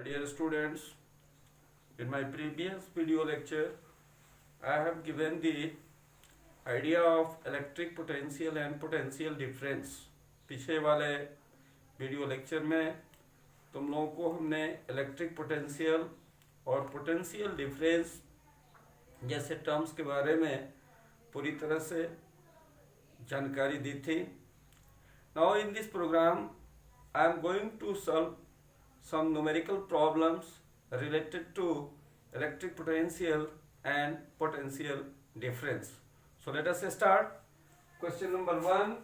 dear students, in my previous video lecture, I have given the idea of electric potential and potential difference. पीछे वाले video lecture में तुम लोगों को हमने इलेक्ट्रिक पोटेंशियल और पोटेंशियल डिफरेंस जैसे टर्म्स के बारे में पूरी तरह से जानकारी दी थी. Now in this program I am going to solve some numerical problems related to electric potential and potential difference. So let us start. Question number 1.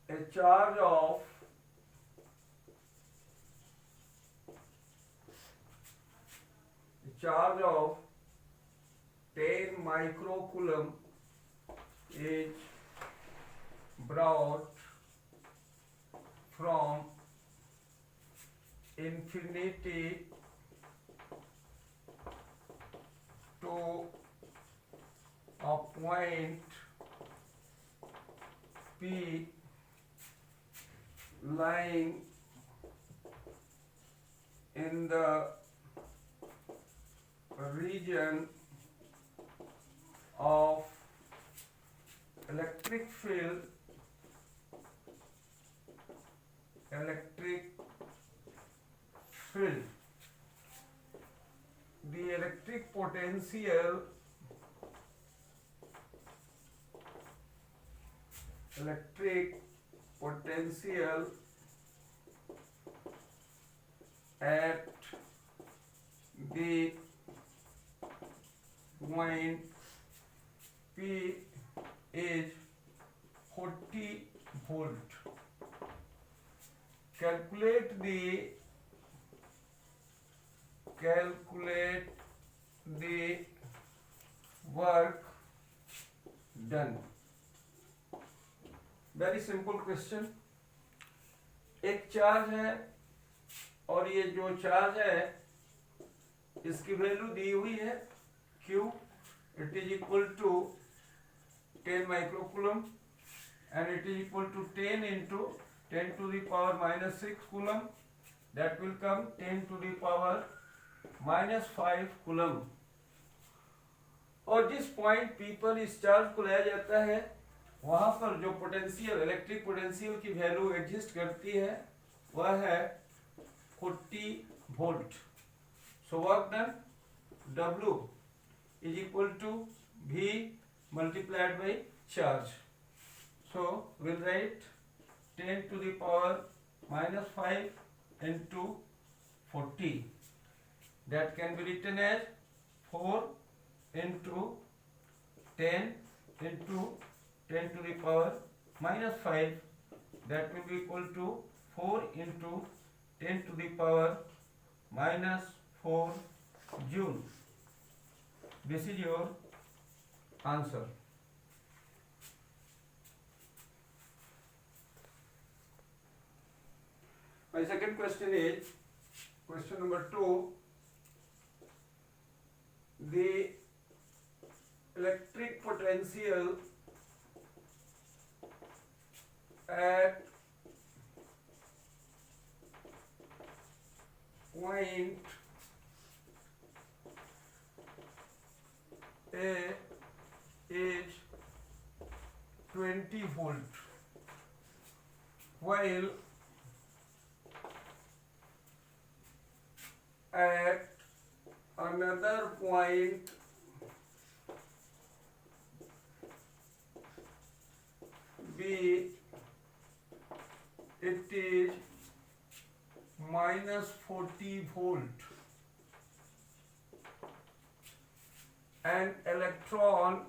A charge of charge of 10 microcoulomb is brought from infinity to a point P lying in the region of electric field. The electric potential at the point P is 40 volt. Calculate the work done. Very simple question. एक charge है और ये जो charge है इसकी value दी हुई है Q. It is equal to 10 microcoulomb and it is equal to 10 into 10 to the power minus 6 coulomb. That will come 10 to the power minus 5 coulomb. और जिस पॉइंट P पर इस चार्ज को लाया जाता है वहां पर जो पोटेंशियल इलेक्ट्रिक पोटेंशियल की वैल्यू एग्जिस्ट करती है वह है 40 volt. So work done W is equal to V multiplied by charge. So we'll write 10 to the power minus 5 into 40. That can be written as 4 into 10 into 10 to the power minus 5. That will be equal to 4 into 10 to the power minus 4 joule. This is your answer. My second question is question number 2. The electric potential at point A is 20 volt, while at another point B it is minus 40 volt. An electron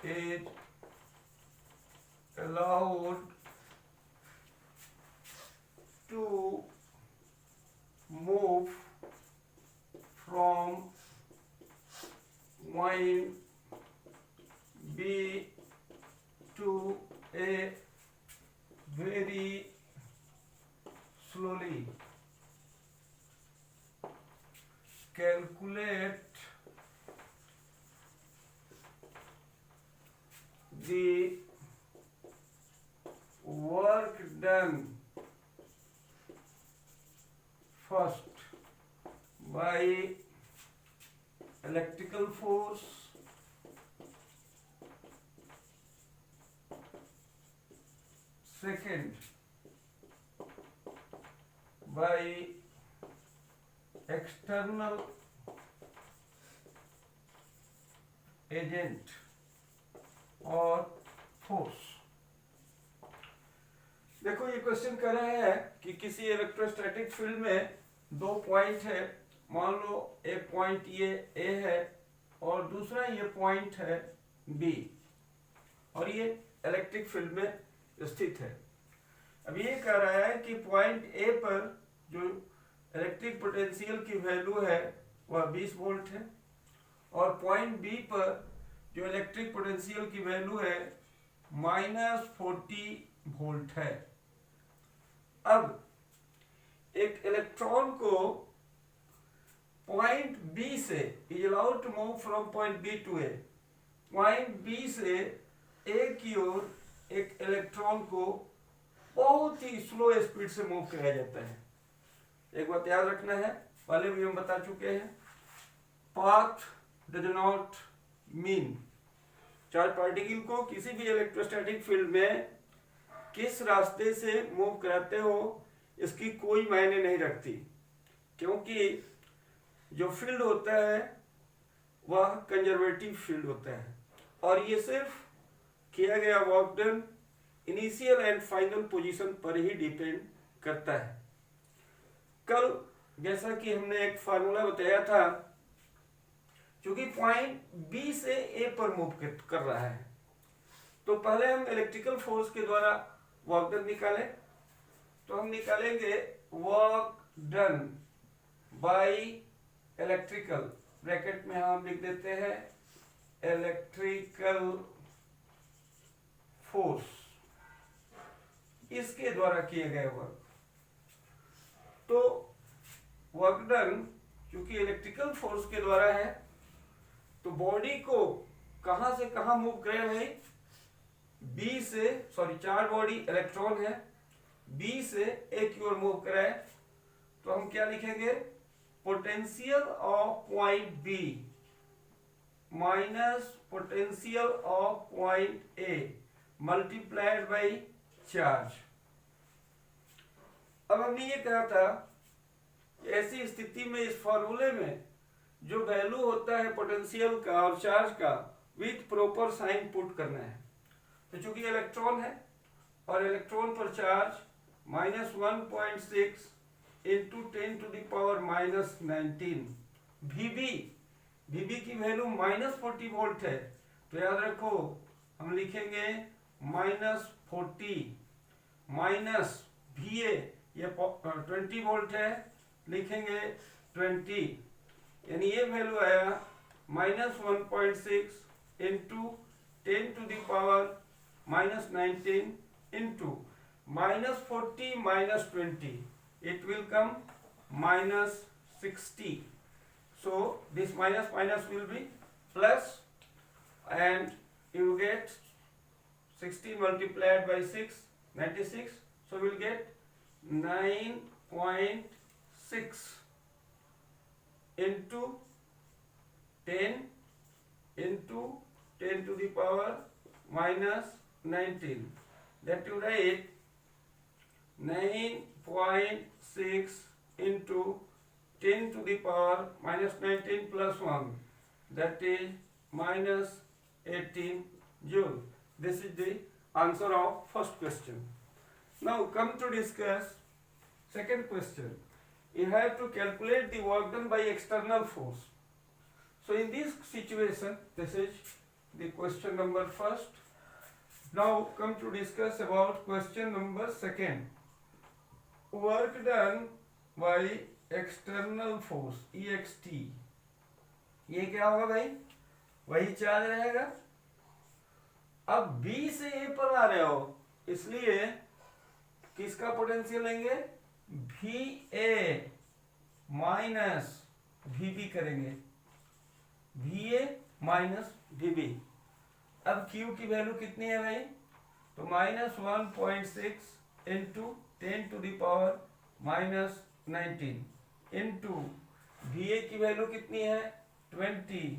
is allowed to move from point B to A very slowly. Calculate the second by external agent और force. देखो ये question कर रहे हैं कि किसी electrostatic field में दो पॉइंट है, मान लो एक पॉइंट ये ए है और दूसरा ये पॉइंट है बी, और ये इलेक्ट्रिक फील्ड में स्थित है। अब ये कह रहा है कि पॉइंट ए पर जो इलेक्ट्रिक पोटेंशियल की वैल्यू है वह 20 वोल्ट है, और पॉइंट बी पर जो इलेक्ट्रिक पोटेंशियल की वैल्यू है -40 वोल्ट है। अब एक इलेक्ट्रॉन को पॉइंट बी से is allowed to move from point B to A, point B से ए की ओर एक इलेक्ट्रॉन को बहुत ही स्लो स्पीड से मूव कराया जाता है। एक बात याद रखना है, पहले भी हम बता चुके हैं, path does not mean, charge particle को किसी भी इलेक्ट्रोस्टैटिक फील्ड में किस रास्ते से मूव कराते हो इसकी कोई मायने नहीं रखती, क्योंकि जो फील्ड होता है वह कंजर्वेटिव फील्ड होता है, और ये सिर्फ किया गया work done initial and final position पर ही डिपेंड करता है। कल जैसा कि हमने एक फार्मूला बताया था, क्योंकि पॉइंट बी से ए पर मूव कर रहा है, तो पहले हम इलेक्ट्रिकल फोर्स के द्वारा वर्क डन निकालें। तो हम निकालेंगे work done by electrical, bracket में हम लिख देते हैं इलेक्ट्रिकल फोर्स, इसके द्वारा किए गए वर्क। तो वर्क डन क्योंकि इलेक्ट्रिकल फोर्स के द्वारा है, तो बॉडी को कहां से कहां मूव करे भाई, बी से, सॉरी चार बॉडी इलेक्ट्रॉन है, बी से ए की ओर मूव कराए, तो हम क्या लिखेंगे, potential of point B minus potential of point A multiplied by charge. अब हमने ये कहा था ऐसी स्थिति में इस फॉर्मूले में जो वैल्यू होता है पोटेंशियल का और चार्ज का विथ प्रॉपर साइन पुट करना है। तो चूंकि इलेक्ट्रॉन है और इलेक्ट्रॉन पर चार्ज -1.6 इंटू 10⁻⁻19 VB की वैल्यू -40 वोल्ट है, तो याद रखो हम लिखेंगे -40 माइनस VA, ये 20 वोल्ट है, लिखेंगे 20, यानी ये वैल्यू आया -1.6 into 10⁻⁻19 into -40 minus 20, it will come -60. So this minus will be plus, and you get 60 multiplied by 6, 96. So we'll get 9.6 into 10 into 10⁻⁻19. That you write 9.6 into 10⁻⁻19 plus 1, that is -18 joule. This is the answer of first question. Now come to discuss second question. You have to calculate the work done by external force. So in this situation, this is the question number first. Now come to discuss about question number second. Work done by external force EXT. ये क्या होगा भाई, वही charge रहेगा। अब B से A पर आ रहे हो, इसलिए किसका पोटेंशियल लेंगे, VA माइनस VB करेंगे, VA माइनस VB। अब Q की वैल्यू कितनी है भाई, तो -1.6 इंटू 10⁻⁻19 इंटू VA की वैल्यू कितनी है 20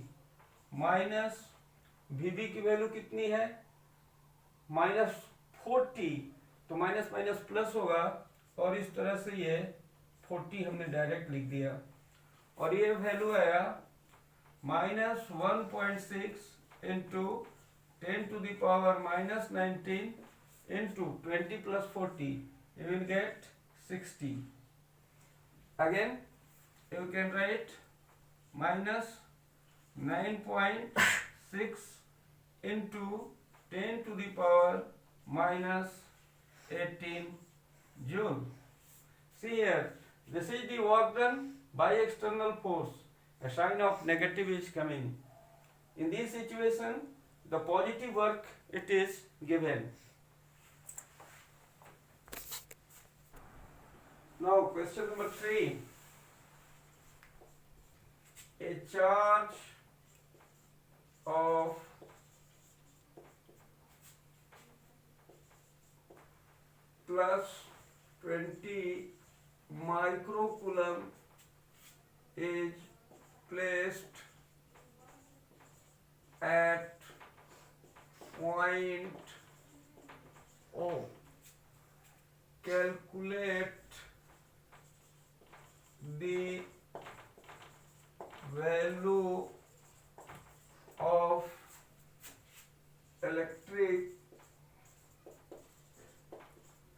माइनस VB की वैल्यू कितनी है -40, तो तो माइनस माइनस प्लस होगा और इस तरह से ये 40 हमने डायरेक्ट लिख दिया और ये वैल्यू आया -1.6 into 10⁻⁻19 into 20 plus 40, you will get 60. Again you can write minus 9.6 into 10⁻⁻18 joule. See here, this is the work done by external force. A sign of negative is coming. In this situation, the positive work it is given. Now question number 3. A charge of plus 20 microcoulomb is placed at point O. Calculate the value of electric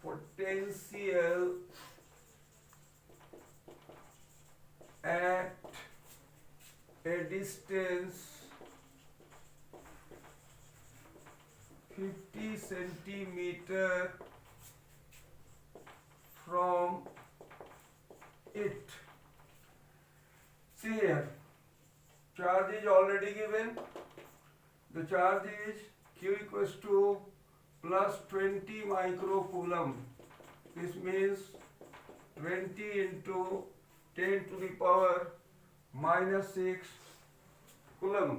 potential at a distance 50 centimeter from it. See here, charge is already given. The charge is Q equals to plus 20 microcoulomb. This means 20 into 10⁻⁻6 coulomb.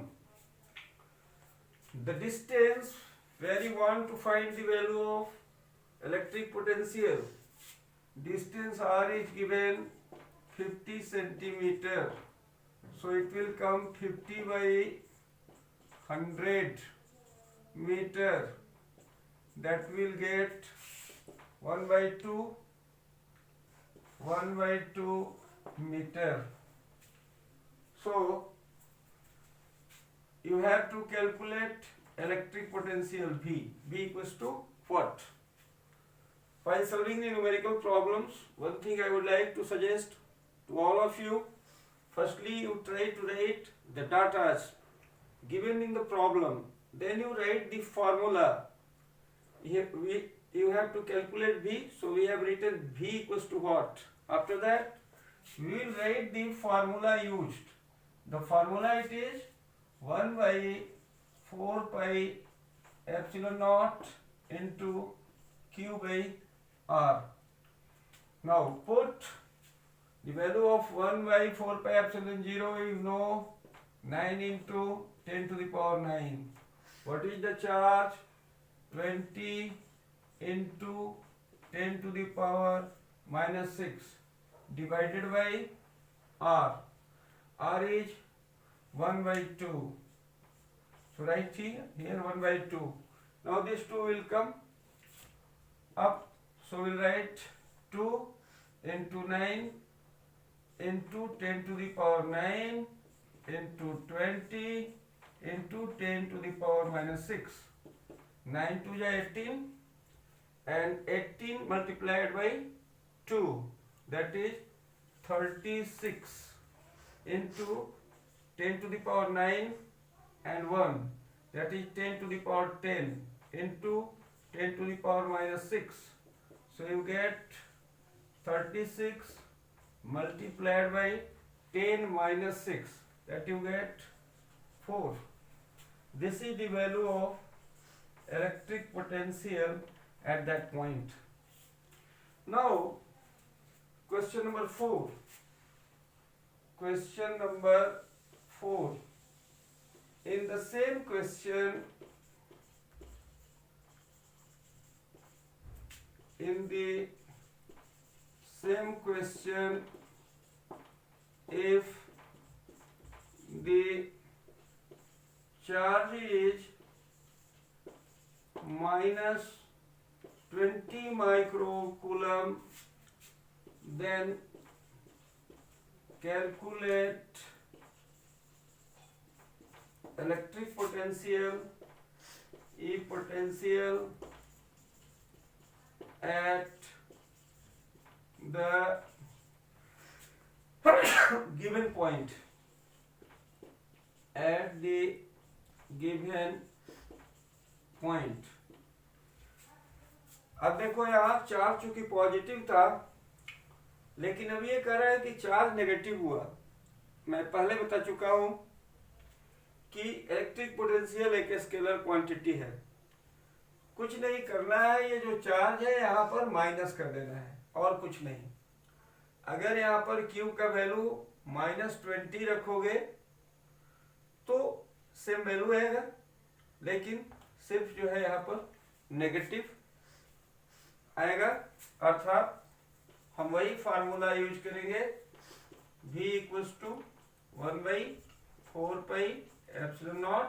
The distance where you want to find the value of electric potential, distance R is given 50 centimeter. So it will come 50 by 100 meter. That will get 1 by 2 meter. So you have to calculate electric potential V. V equals to what? While solving the numerical problems, one thing I would like to suggest to all of you, firstly you try to write the data given in the problem, then you write the formula. You have to calculate V, so we have written V equals to what? After that we will write the formula used. The formula it is 1 by 4 pi epsilon naught into Q by R. Now put the value of 1 by 4 pi epsilon 0, you know, 9 into 10⁻⁹. What is the charge? 20 into 10⁻⁻6 divided by R. R is 1 by 2. So write here 1 by 2. Now this 2 will come up. So we'll write 2 into 9 into 10⁻⁹ into 20 into 10⁻⁻6. 9 to 18 and 18 multiplied by 2, that is 36 into 10⁻⁹ and 1, that is 10⁻⁻10 into 10⁻⁻6. So you get 36 multiplied by 10 minus 6, that you get 4. This is the value of electric potential at that point. Now question number 4. Question number 4. In the same question, if the charge is minus 20 microcoulomb. Then calculate electric potential, E potential at the given point, at the given point. अब देखो यहाँ charge चूंकि positive था, लेकिन अब ये कह रहा है कि चार्ज नेगेटिव हुआ। मैं पहले बता चुका हूं कि इलेक्ट्रिक पोटेंशियल एक स्केलर क्वांटिटी है, कुछ नहीं करना है, ये जो चार्ज है यहाँ पर माइनस कर देना है और कुछ नहीं। अगर यहाँ पर Q का वैल्यू -20 रखोगे तो सेम वैल्यू आएगा, लेकिन सिर्फ जो है यहाँ पर नेगेटिव आएगा, अर्थात हम वही फार्मूला यूज करेंगे, V equals to 1/4πε0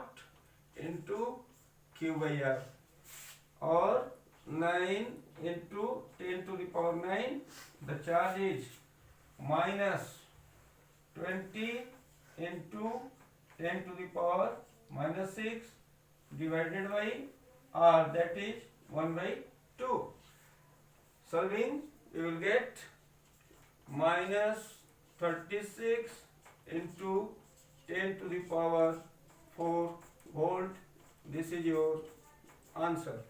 into Q/R और 9 into 10⁹ the charge is -20 into 10⁻⁻6 divided by R, that is 1/2. Solving, you will get -36 into 10⁴ volt. This is your answer.